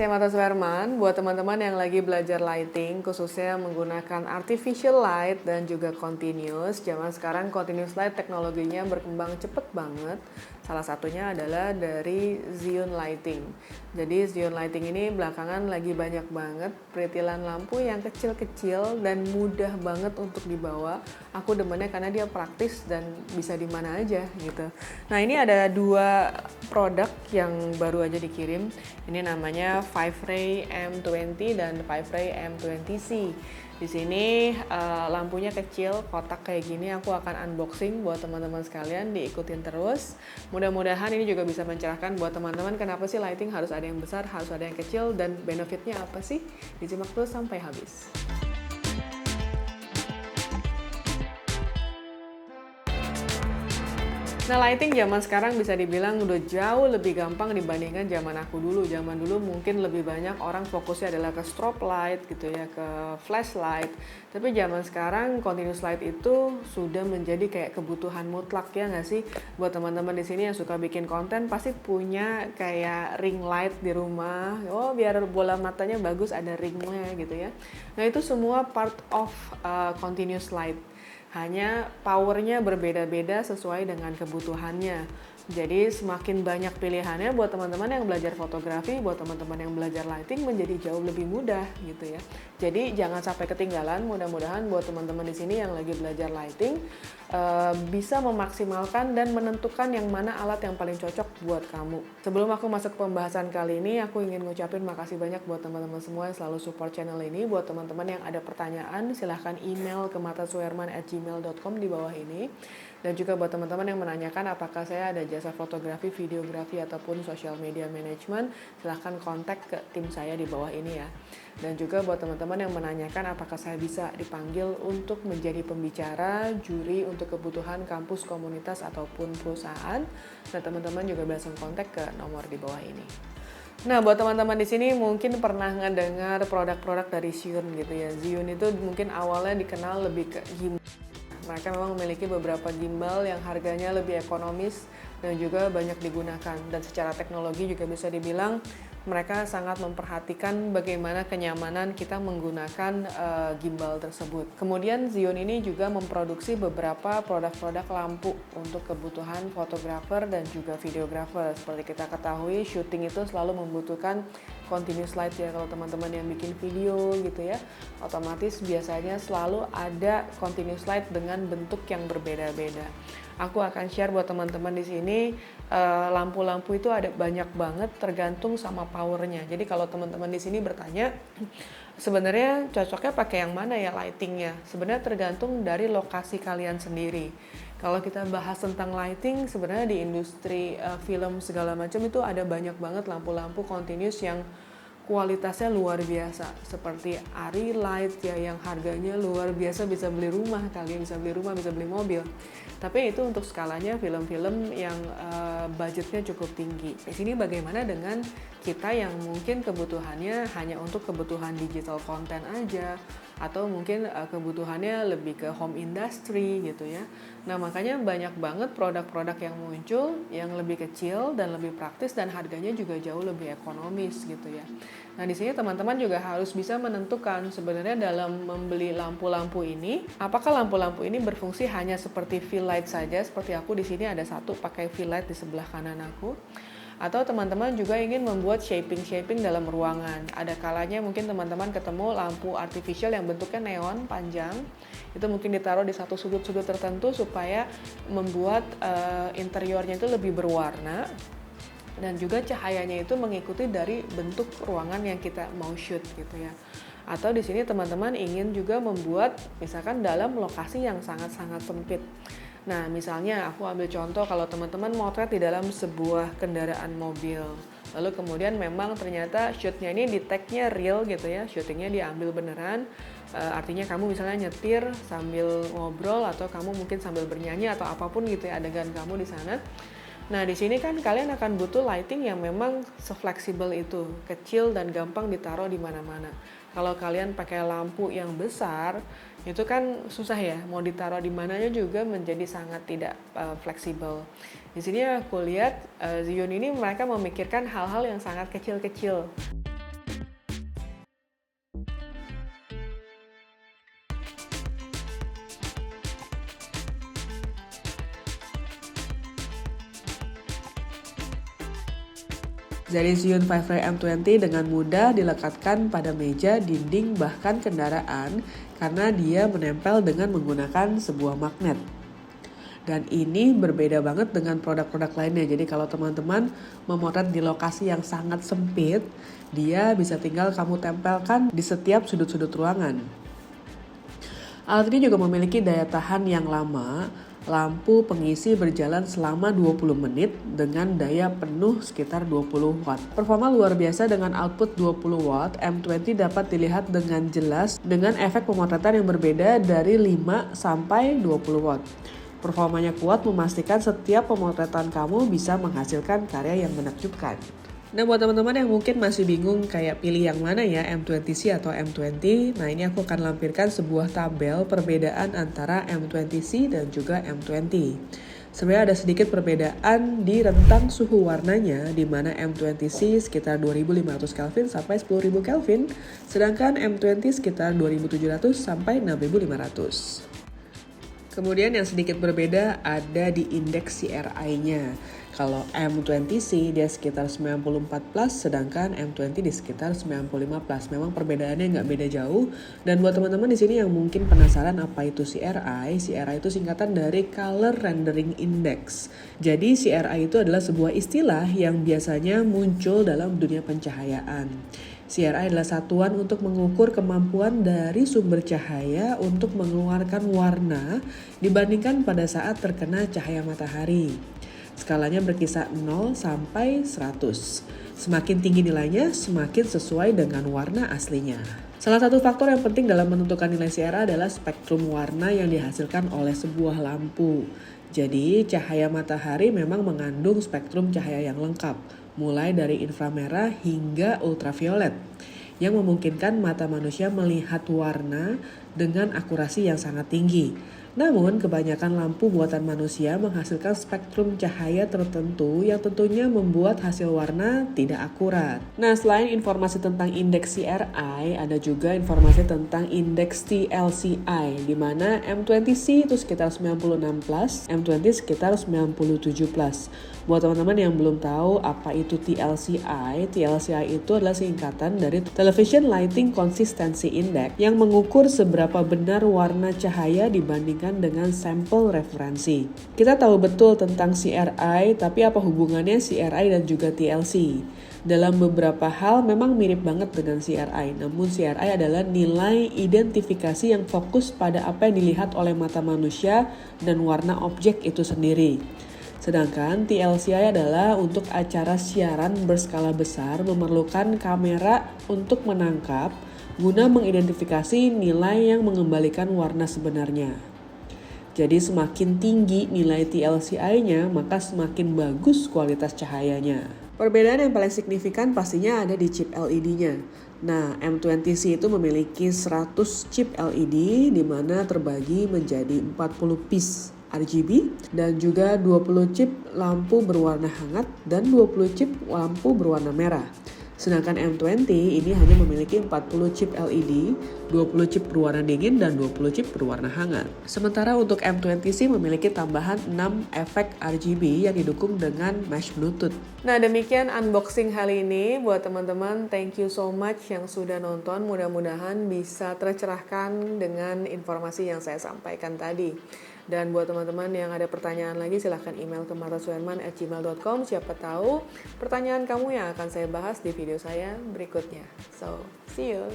saya Mata Suherman. Buat teman-teman yang lagi belajar lighting, khususnya menggunakan artificial light dan juga continuous. Zaman sekarang continuous light teknologinya berkembang cepet banget. Salah satunya adalah dari Xeon Lighting. Jadi Xeon Lighting ini belakangan lagi banyak banget peritilan lampu yang kecil-kecil dan mudah banget untuk dibawa. Aku demennya karena dia praktis dan bisa di mana aja gitu. Nah, ini ada dua produk yang baru aja dikirim. Ini namanya 5-Ray M20 dan 5-Ray M20C. Di sini lampunya kecil, kotak kayak gini. Aku akan unboxing buat teman-teman sekalian, diikutin terus. Mudah-mudahan ini juga bisa mencerahkan buat teman-teman kenapa sih lighting harus ada yang besar, harus ada yang kecil, dan benefitnya apa sih? Disimak terus sampai habis. Nah, lighting zaman sekarang bisa dibilang udah jauh lebih gampang dibandingkan zaman aku dulu. Zaman dulu mungkin lebih banyak orang fokusnya adalah ke strobe light gitu ya, ke flashlight. Tapi zaman sekarang continuous light itu sudah menjadi kayak kebutuhan mutlak, ya nggak sih? Buat teman-teman di sini yang suka bikin konten pasti punya kayak ring light di rumah. Oh, biar bola matanya bagus ada ringnya gitu ya. Nah, itu semua part of continuous light. Hanya powernya berbeda-beda sesuai dengan kebutuhannya. Jadi semakin banyak pilihannya buat teman-teman yang belajar fotografi, buat teman-teman yang belajar lighting menjadi jauh lebih mudah gitu ya. Jadi jangan sampai ketinggalan, mudah-mudahan buat teman-teman di sini yang lagi belajar lighting bisa memaksimalkan dan menentukan yang mana alat yang paling cocok buat kamu. Sebelum aku masuk ke pembahasan kali ini, aku ingin ngucapin makasih banyak buat teman-teman semua yang selalu support channel ini. Buat teman-teman yang ada pertanyaan, silahkan email ke matasuherman@gmail.com di bawah ini. Dan juga buat teman-teman yang menanyakan apakah saya ada jasa fotografi, videografi, ataupun social media management, silahkan kontak ke tim saya di bawah ini ya. Dan juga buat teman-teman yang menanyakan apakah saya bisa dipanggil untuk menjadi pembicara, juri untuk kebutuhan kampus, komunitas, ataupun perusahaan, nah teman-teman juga bisa kontak ke nomor di bawah ini. Nah, buat teman-teman di sini mungkin pernah ngedengar produk-produk dari Xeon gitu ya. Xeon itu mungkin awalnya dikenal lebih ke gimbal. Mereka memang memiliki beberapa gimbal yang harganya lebih ekonomis dan juga banyak digunakan. Dan secara teknologi juga bisa dibilang mereka sangat memperhatikan bagaimana kenyamanan kita menggunakan gimbal tersebut. Kemudian Xeon ini juga memproduksi beberapa produk-produk lampu untuk kebutuhan fotografer dan juga videografer. Seperti kita ketahui, syuting itu selalu membutuhkan continuous light ya. Kalau teman-teman yang bikin video gitu ya, otomatis biasanya selalu ada continuous light dengan bentuk yang berbeda-beda. Aku akan share buat teman-teman di sini lampu-lampu itu ada banyak banget tergantung sama powernya. Jadi kalau teman-teman di sini bertanya sebenarnya cocoknya pakai yang mana ya lightingnya? Sebenarnya tergantung dari lokasi kalian sendiri. Kalau kita bahas tentang lighting, sebenarnya di industri film segala macam itu ada banyak banget lampu-lampu continuous yang kualitasnya luar biasa, seperti Arri Light ya yang harganya luar biasa, bisa beli rumah, kalian bisa beli rumah, bisa beli mobil. Tapi itu untuk skalanya film-film yang budgetnya cukup tinggi. Di sini bagaimana dengan kita yang mungkin kebutuhannya hanya untuk kebutuhan digital content aja, atau mungkin kebutuhannya lebih ke home industry gitu ya. Nah, makanya banyak banget produk-produk yang muncul yang lebih kecil dan lebih praktis dan harganya juga jauh lebih ekonomis gitu ya. Nah, di sini teman-teman juga harus bisa menentukan sebenarnya dalam membeli lampu-lampu ini, apakah lampu-lampu ini berfungsi hanya seperti fill light saja, seperti aku di sini ada satu pakai fill light di sebelah kanan aku. Atau teman-teman juga ingin membuat shaping-shaping dalam ruangan. Ada kalanya mungkin teman-teman ketemu lampu artificial yang bentuknya neon panjang. Itu mungkin ditaruh di satu sudut-sudut tertentu supaya membuat interiornya itu lebih berwarna. Dan juga cahayanya itu mengikuti dari bentuk ruangan yang kita mau shoot gitu ya. Atau di sini teman-teman ingin juga membuat misalkan dalam lokasi yang sangat-sangat sempit. Nah, misalnya aku ambil contoh kalau teman-teman motret di dalam sebuah kendaraan mobil. Lalu kemudian memang ternyata shootnya ini di tag-nya real gitu ya, syutingnya diambil beneran. Artinya kamu misalnya nyetir sambil ngobrol atau kamu mungkin sambil bernyanyi atau apapun gitu ya adegan kamu di sana. Nah, di sini kan kalian akan butuh lighting yang memang se-fleksibel itu, kecil dan gampang ditaruh di mana-mana. Kalau kalian pakai lampu yang besar, itu kan susah ya, mau ditaruh di mananya juga menjadi sangat tidak fleksibel. Di sini aku lihat Xeon ini mereka memikirkan hal-hal yang sangat kecil-kecil. Jadi Xeon 5 Ray M20 dengan mudah dilekatkan pada meja, dinding, bahkan kendaraan karena dia menempel dengan menggunakan sebuah magnet. Dan ini berbeda banget dengan produk-produk lainnya. Jadi kalau teman-teman memotret di lokasi yang sangat sempit, dia bisa tinggal kamu tempelkan di setiap sudut-sudut ruangan. Alat ini juga memiliki daya tahan yang lama. Lampu pengisi berjalan selama 20 menit dengan daya penuh sekitar 20 watt. Performa luar biasa dengan output 20 watt, M20 dapat dilihat dengan jelas dengan efek pemotretan yang berbeda dari 5 sampai 20 watt. Performanya kuat memastikan setiap pemotretan kamu bisa menghasilkan karya yang menakjubkan. Nah, buat teman-teman yang mungkin masih bingung kayak pilih yang mana ya, M20C atau M20, nah ini aku akan lampirkan sebuah tabel perbedaan antara M20C dan juga M20. Sebenarnya ada sedikit perbedaan di rentang suhu warnanya, di mana M20C sekitar 2500 Kelvin sampai 10.000 Kelvin, sedangkan M20 sekitar 2700 sampai 6500. Kemudian yang sedikit berbeda ada di indeks CRI-nya. Kalau M20C dia sekitar 94+, sedangkan M20 di sekitar 95+. Memang perbedaannya nggak beda jauh. Dan buat teman-teman di sini yang mungkin penasaran apa itu CRI itu singkatan dari Color Rendering Index. Jadi CRI itu adalah sebuah istilah yang biasanya muncul dalam dunia pencahayaan. CRI adalah satuan untuk mengukur kemampuan dari sumber cahaya untuk mengeluarkan warna dibandingkan pada saat terkena cahaya matahari. Skalanya berkisar 0 sampai 100. Semakin tinggi nilainya, semakin sesuai dengan warna aslinya. Salah satu faktor yang penting dalam menentukan nilai CRI adalah spektrum warna yang dihasilkan oleh sebuah lampu. Jadi, cahaya matahari memang mengandung spektrum cahaya yang lengkap, mulai dari inframerah hingga ultraviolet, yang memungkinkan mata manusia melihat warna dengan akurasi yang sangat tinggi. Namun, kebanyakan lampu buatan manusia menghasilkan spektrum cahaya tertentu yang tentunya membuat hasil warna tidak akurat. Nah, selain informasi tentang indeks CRI, ada juga informasi tentang indeks TLCI, di mana M20C itu sekitar 96+, M20 sekitar 97+. Buat teman-teman yang belum tahu apa itu TLCI itu adalah singkatan dari Television Lighting Consistency Index yang mengukur seberapa benar warna cahaya dibandingkan dengan sampel referensi. Kita tahu betul tentang CRI, tapi apa hubungannya CRI dan juga TLC? Dalam beberapa hal memang mirip banget dengan CRI, namun CRI adalah nilai identifikasi yang fokus pada apa yang dilihat oleh mata manusia dan warna objek itu sendiri. Sedangkan TLCI adalah untuk acara siaran berskala besar memerlukan kamera untuk menangkap guna mengidentifikasi nilai yang mengembalikan warna sebenarnya. Jadi semakin tinggi nilai TLCI-nya, maka semakin bagus kualitas cahayanya. Perbedaan yang paling signifikan pastinya ada di chip LED-nya. Nah, M20C itu memiliki 100 chip LED di mana terbagi menjadi 40 piece RGB dan juga 20 chip lampu berwarna hangat dan 20 chip lampu berwarna merah. Sedangkan M20 ini hanya memiliki 40 chip LED, 20 chip berwarna dingin dan 20 chip berwarna hangat. Sementara untuk M20C memiliki tambahan 6 efek RGB yang didukung dengan mesh Bluetooth. Nah, demikian unboxing kali ini buat teman-teman. Thank you so much yang sudah nonton. Mudah-mudahan bisa tercerahkan dengan informasi yang saya sampaikan tadi. Dan buat teman-teman yang ada pertanyaan lagi, silahkan email ke martasuenman@gmail.com. Siapa tahu pertanyaan kamu yang akan saya bahas di video saya berikutnya. So, see you!